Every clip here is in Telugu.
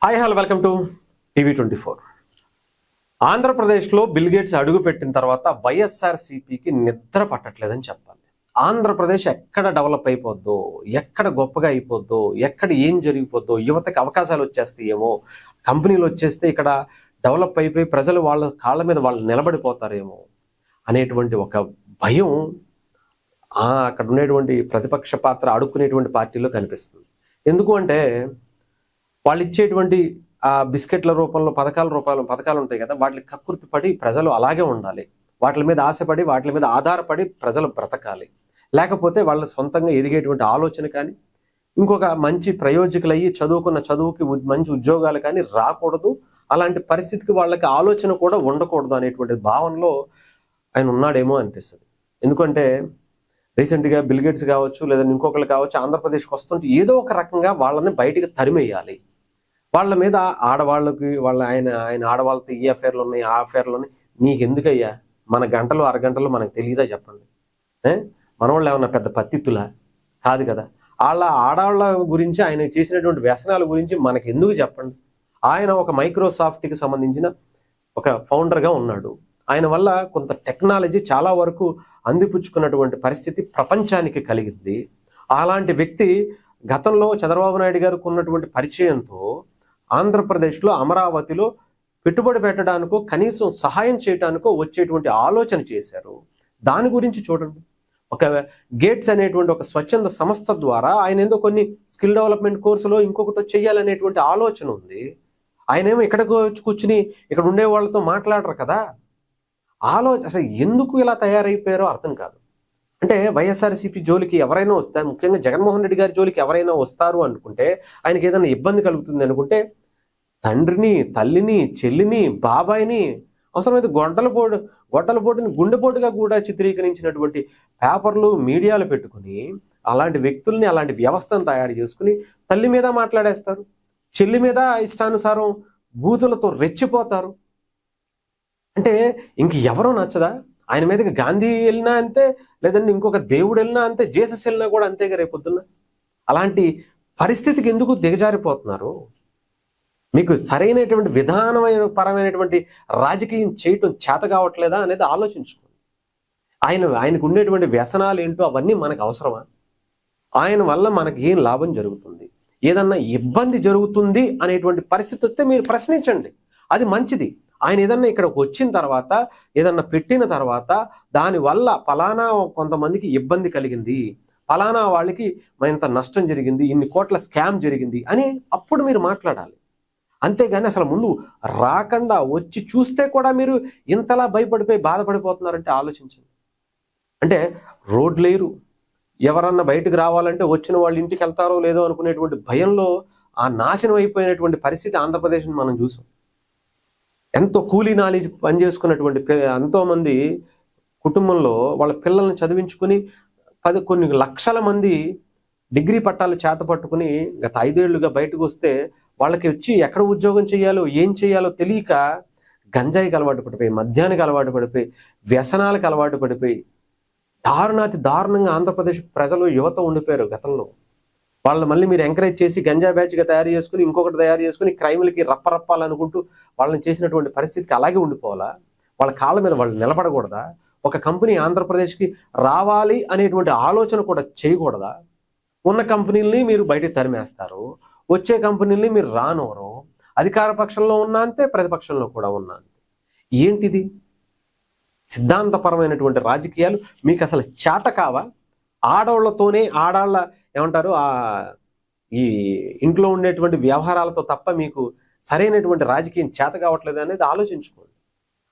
హాయ్ హలో వెల్కమ్ టు టీవీ24. ఆంధ్రప్రదేశ్లో బిల్ గేట్స్ అడుగు పెట్టిన తర్వాత వైఎస్ఆర్సీపీకి నిద్ర పట్టట్లేదని చెప్పాలి. ఆంధ్రప్రదేశ్ ఎక్కడ డెవలప్ అయిపోద్దో, ఎక్కడ గొప్పగా అయిపోద్దో, ఎక్కడ ఏం జరిగిపోద్దో, యువతకి అవకాశాలు వచ్చేస్తాయేమో, కంపెనీలు వచ్చేస్తే ఇక్కడ డెవలప్ అయిపోయి ప్రజలు వాళ్ళ కాళ్ళ మీద వాళ్ళు నిలబడిపోతారేమో అనేటువంటి ఒక భయం అక్కడ ఉండేటువంటి ప్రతిపక్ష పాత్ర అడుక్కునేటువంటి పార్టీలో కనిపిస్తుంది. ఎందుకు అంటే వాళ్ళు ఇచ్చేటువంటి ఆ బిస్కెట్ల రూపంలో పథకాలు ఉంటాయి కదా, వాటికి కక్కుర్తి పడి ప్రజలు అలాగే ఉండాలి, వాటి మీద ఆశపడి వాటి మీద ఆధారపడి ప్రజలు బ్రతకాలి. లేకపోతే వాళ్ళ సొంతంగా ఎదిగేటువంటి ఆలోచన కానీ ఇంకొక మంచి ప్రయోజకులయ్యి చదువుకున్న చదువుకి మంచి ఉద్యోగాలు కానీ రాకూడదు, అలాంటి పరిస్థితికి వాళ్ళకి ఆలోచన కూడా ఉండకూడదు అనేటువంటి భావనలో ఆయన ఉన్నాడేమో అనిపిస్తుంది. ఎందుకంటే రీసెంట్గా బిల్ గేట్స్ కావచ్చు లేదా ఇంకొకరు కావచ్చు ఆంధ్రప్రదేశ్కి వస్తుంటే ఏదో ఒక రకంగా వాళ్ళని బయటికి తరిమేయాలి. వాళ్ళ మీద ఆడవాళ్ళకి ఆయన ఆడవాళ్ళతో ఈ అఫేర్లు ఉన్నాయి ఆ అఫేర్లు ఉన్నాయి, నీకెందుకయ్యా మన గంటలు అరగంటలు మనకు తెలియదా చెప్పండి. మన వాళ్ళు ఏమన్నా పెద్ద పత్తిత్తులా కాదు కదా. ఆడవాళ్ళ గురించి ఆయన చేసినటువంటి వ్యసనాల గురించి మనకి ఎందుకు చెప్పండి. ఆయన ఒక మైక్రోసాఫ్ట్కి సంబంధించిన ఒక ఫౌండర్గా ఉన్నాడు. ఆయన వల్ల కొంత టెక్నాలజీ చాలా వరకు అందిపుచ్చుకున్నటువంటి పరిస్థితి ప్రపంచానికి కలిగింది. అలాంటి వ్యక్తి గతంలో చంద్రబాబు నాయుడు గారికి ఉన్నటువంటి పరిచయంతో ఆంధ్రప్రదేశ్లో అమరావతిలో పెట్టుబడి పెట్టడానికో కనీసం సహాయం చేయడానికో వచ్చేటువంటి ఆలోచన చేశారు. దాని గురించి చూడండి, ఒక గేట్స్ అనేటువంటి ఒక స్వచ్ఛంద సంస్థ ద్వారా ఆయన ఏదో కొన్ని స్కిల్ డెవలప్మెంట్ కోర్సులో ఇంకొకటి చేయాలనేటువంటి ఆలోచన ఉంది. ఆయనేమో ఇక్కడికి కూర్చుని ఇక్కడ ఉండే వాళ్ళతో మాట్లాడరు కదా. అసలు ఎందుకు ఇలా తయారైపోయారో అర్థం కాదు. అంటే వైఎస్ఆర్సీపీ జోలికి ఎవరైనా వస్తారు, ముఖ్యంగా జగన్మోహన్ రెడ్డి గారి జోలికి ఎవరైనా వస్తారు అనుకుంటే, ఆయనకి ఏదైనా ఇబ్బంది కలుగుతుంది అనుకుంటే తండ్రిని, తల్లిని, చెల్లిని, బాబాయిని అవసరమైతే గొడ్డలపోటుని గుండెపోటుగా కూడా చిత్రీకరించినటువంటి పేపర్లు మీడియాలు పెట్టుకుని అలాంటి వ్యక్తుల్ని అలాంటి వ్యవస్థను తయారు చేసుకుని తల్లి మీద మాట్లాడేస్తారు, చెల్లి మీద ఇష్టానుసారం బూతులతో రెచ్చిపోతారు. అంటే ఇంక ఎవరో నచ్చదా? ఆయన మీదకి గాంధీ వెళ్ళినా అంతే, లేదంటే ఇంకొక దేవుడు వెళ్ళినా అంతే, జీసస్ వెళ్ళినా కూడా అంతేగా రేపొద్దున్న. అలాంటి పరిస్థితికి ఎందుకు దిగజారిపోతున్నారు? మీకు సరైనటువంటి విధానమైన పరమైనటువంటి రాజకీయం చేయటం చేత కావట్లేదా అనేది ఆలోచించుకోండి. ఆయనకు ఉండేటువంటి వ్యసనాలు ఏంటో అవన్నీ మనకు అవసరమా? ఆయన వల్ల మనకి ఏం లాభం జరుగుతుంది, ఏదన్నా ఇబ్బంది జరుగుతుంది అనేటువంటి పరిస్థితి వస్తే మీరు ప్రశ్నించండి, అది మంచిది. ఆయన ఏదన్నా ఇక్కడికి వచ్చిన తర్వాత ఏదన్నా పెట్టిన తర్వాత దానివల్ల ఫలానా కొంతమందికి ఇబ్బంది కలిగింది, ఫలానా వాళ్ళకి ఇంత నష్టం జరిగింది, ఇన్ని కోట్ల స్కామ్ జరిగింది అని అప్పుడు మీరు మాట్లాడాలి. అంతేగాని అసలు ముందు రాకుండా వచ్చి చూస్తే కూడా మీరు ఇంతలా భయపడిపోయి బాధపడిపోతున్నారంటే ఆలోచించండి. అంటే రోడ్లు లేరు, ఎవరన్నా బయటకు రావాలంటే వచ్చిన వాళ్ళు ఇంటికి వెళ్తారో లేదో అనుకునేటువంటి భయంలో ఆ నాశనం అయిపోయినటువంటి పరిస్థితి ఆంధ్రప్రదేశ్ని మనం చూసాం. ఎంతో కూలీ నాలెడ్జ్ పనిచేసుకున్నటువంటి ఎంతోమంది కుటుంబంలో వాళ్ళ పిల్లల్ని చదివించుకుని కొన్ని లక్షల మంది డిగ్రీ పట్టాలు చేత పట్టుకుని గత 5 ఏళ్లుగా బయటకు వస్తే వాళ్ళకి వచ్చి ఎక్కడ ఉద్యోగం చేయాలో ఏం చేయాలో తెలియక గంజాయికి అలవాటు పడిపోయి, మద్యానికి అలవాటు పడిపోయి, వ్యసనాలకు అలవాటు పడిపోయి దారుణంగా ఆంధ్రప్రదేశ్ ప్రజలు యువత ఉండిపోయారు గతంలో. వాళ్ళు మళ్ళీ మీరు ఎంకరేజ్ చేసి గంజా బ్యాచ్గా తయారు చేసుకుని ఇంకొకటి తయారు చేసుకుని క్రైమ్లకి రప్పరప్పాలనుకుంటూ వాళ్ళని చేసినటువంటి పరిస్థితికి అలాగే ఉండిపోవాలా? వాళ్ళ కాళ్ళ మీద వాళ్ళు నిలబడకూడదా? ఒక కంపెనీ ఆంధ్రప్రదేశ్కి రావాలి అనేటువంటి ఆలోచన కూడా చేయకూడదా? ఉన్న కంపెనీలని మీరు బయటికి తరిమేస్తారు, వచ్చే కంపెనీలని మీరు రానవరు. అధికార పక్షంలో ఉన్నా అంతే, ప్రతిపక్షంలో కూడా ఉన్నా అంతే. ఏంటిది? సిద్ధాంతపరమైనటువంటి రాజకీయాలు మీకు అసలు చేత కావా? ఆడవాళ్లతోనే ఏమంటారు ఈ ఇంట్లో ఉండేటువంటి వ్యవహారాలతో తప్ప మీకు సరైనటువంటి రాజకీయం చేత కావట్లేదు అనేది ఆలోచించుకోండి.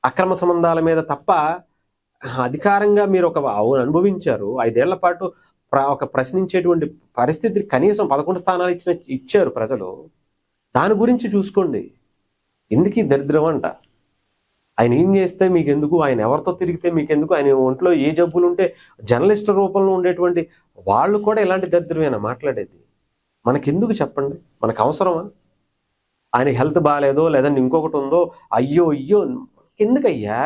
అక్రమ సంబంధాల మీద తప్ప అధికారంగా మీరు అనుభవించారు 5 ఏళ్ల పాటు. ఒక ప్రశ్నించేటువంటి పరిస్థితి కనీసం 11 స్థానాలు ఇచ్చారు ప్రజలు. దాని గురించి చూసుకోండి. ఎందుకు దరిద్రం అంట? ఆయన ఏం చేస్తే మీకెందుకు, ఆయన ఎవరితో తిరిగితే మీకెందుకు, ఆయన ఒంట్లో ఏ జబ్బులు ఉంటే జర్నలిస్ట్ రూపంలో ఉండేటువంటి వాళ్ళు కూడా ఇలాంటి దరిద్రమేనా మాట్లాడేది? మనకెందుకు చెప్పండి? మనకు అవసరమా? ఆయన హెల్త్ బాగాలేదో లేదంటే ఇంకొకటి ఉందో అయ్యో ఎందుకయ్యా?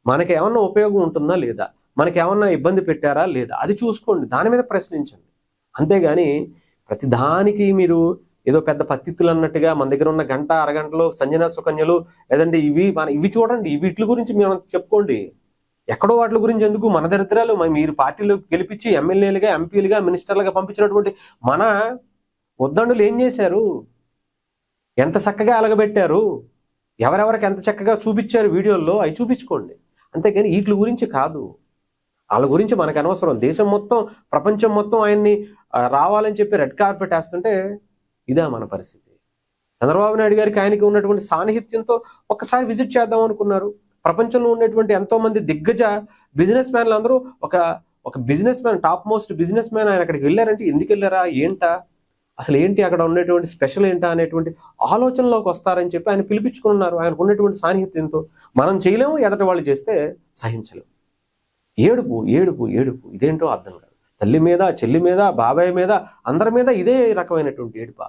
మనకేమన్నా ఉపయోగం ఉంటుందా లేదా, మనకేమన్నా ఇబ్బంది పెట్టారా లేదా, అది చూసుకోండి, దాని మీద ప్రశ్నించండి. అంతేగాని ప్రతిదానికి మీరు ఏదో పెద్ద పత్తిత్తులు అన్నట్టుగా మన దగ్గర ఉన్న గంట అరగంటలో సంజన సుకన్యలు లేదంటే ఇవి చూడండి, వీటి గురించి మేము చెప్పుకోండి. ఎక్కడో వాటి గురించి ఎందుకు? మన దరిద్రాలు మీరు పార్టీలో గెలిపించి ఎమ్మెల్యేలుగా, ఎంపీలుగా, మినిస్టర్లుగా పంపించినటువంటి మన ఉద్దండులు ఏం చేశారు? ఎంత చక్కగా అలగబెట్టారు? ఎవరెవరికి ఎంత చక్కగా చూపించారు వీడియోల్లో, అవి చూపించుకోండి. అంతేగాని వీటి గురించి కాదు. వాళ్ళ గురించి మనకు అనవసరం. దేశం మొత్తం, ప్రపంచం మొత్తం ఆయన్ని రావాలని చెప్పి రెడ్ కార్పెట్ వేస్తుంటే ఇదా మన పరిస్థితి. చంద్రబాబు నాయుడు గారికి ఆయనకి ఉన్నటువంటి సాన్నిహిత్యంతో ఒక్కసారి విజిట్ చేద్దాం అనుకున్నారు. ప్రపంచంలో ఉన్నటువంటి ఎంతో మంది దిగ్గజ బిజినెస్ మ్యాన్లు అందరూ ఒక business man, top most business man ఆయన అక్కడికి వెళ్ళారంటే ఎందుకు వెళ్ళారా, ఏంటా, అసలు ఏంటి అక్కడ ఉన్నటువంటి స్పెషల్ ఏంటా అనేటువంటి ఆలోచనలోకి వస్తారని చెప్పి ఆయన పిలిపించుకున్నారు. ఆయనకు ఉన్నటువంటి సాన్నిహిత్యంతో. మనం చేయలేము, ఎదటి వాళ్ళు చేస్తే సహించలేము. ఏడుపు ఏడుపు ఏడుపు, ఇదేంటో అర్థం కాదు. తల్లి మీద, చెల్లి మీద, బాబాయ్ మీద, అందరి మీద ఇదే రకమైనటువంటి ఏడుప.